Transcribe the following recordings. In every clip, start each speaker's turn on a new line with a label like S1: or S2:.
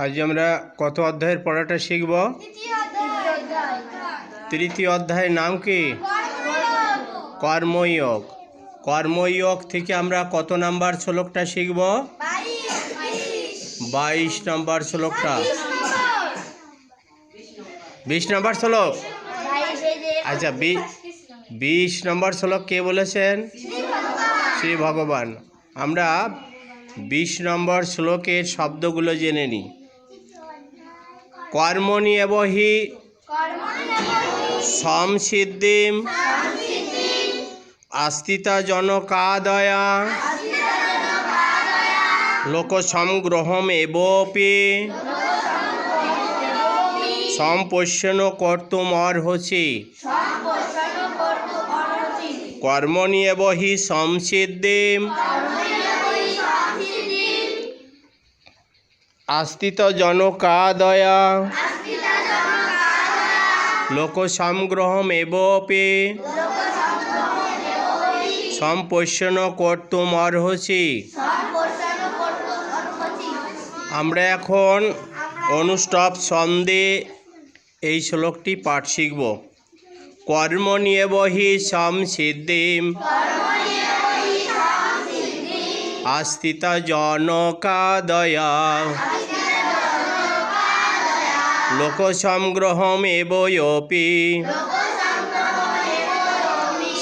S1: আজ আমরা কত অধ্যায়ের পড়াটা শিখব? তৃতীয় অধ্যায়ের নাম কি? কর্ময়োগ। কর্ময়োগ থেকে আমরা কত নাম্বার শ্লোকটা শিখব? 22 নম্বর শ্লোকটা। 20 নম্বর শ্লোক। আচ্ছা, 20 নম্বর শ্লোক কে বলেছেন? শ্রী ভগবান। আমরা 20 নম্বর শ্লোকের শব্দগুলো জেনে নিই। কর্মণ্যেব হি সংসিদ্ধিম আস্তিতজনকাদয়া লোকসংগ্রহম এবপি সম্পোষণ কর্তুমর্হসি। কর্মণ্যেব হি সংসিদ্ধিম আস্তিতজনকাদয়া লোকসংগ্রহম এবপি সম্পোষণ কর্তুমর্হসি। আমরা এখন অনুষ্টপ ছন্দে এই শ্লোকটি পাঠ শিখব। কর্মণ্যেব হি সংসিদ্ধিম আস্তিতজনকাদয়া লোকসংগ্রহম এবপি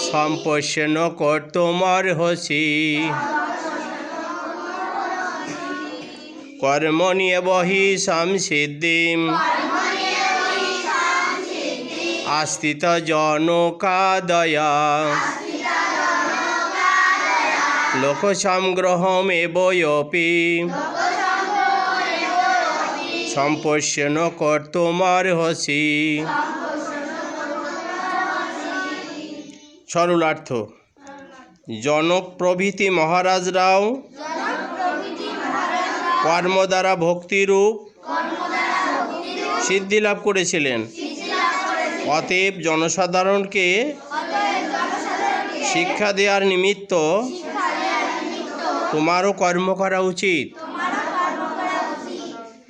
S1: সম্পোষণ কর্তুমর্হসি। কর্মণ্যেব হি সংসিদ্ধিম আস্তিতজনকাদয়া লোকসংগ্রহম এবপি সম্পোষণ কর্তুমর্হসি। সরলার্থ: জনক প্রভৃতি মহারাজরাও কর্ম দ্বারা ভক্তিরূপ সিদ্ধি লাভ করেছিলেন। অতএব জনসাধারণকে শিক্ষা দেওয়ার নিমিত্ত তোমারও কর্ম করা উচিত।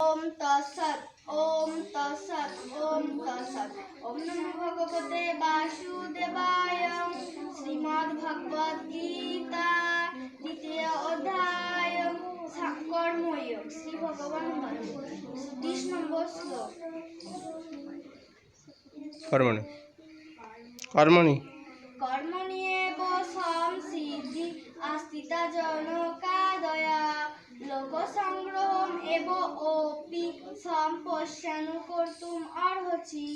S2: ওম তৎসৎ। ওম তৎসৎ। ওম তৎসৎ। ওম নমো ভগবতে বাসুদেবায়। শ্রীমদ্ভগবদ গীতা দ্বিতীয় অধ্যায় কর্মযোগ। শ্রী ভগবান বলেন 20 নম্বর শ্লোক। কর্মণ্যেব সংসিদ্ধি আস্তিতজনকাদয়া লোকসংগ্রহম এবপি সম্পোষণ কর্তুমর্হসি।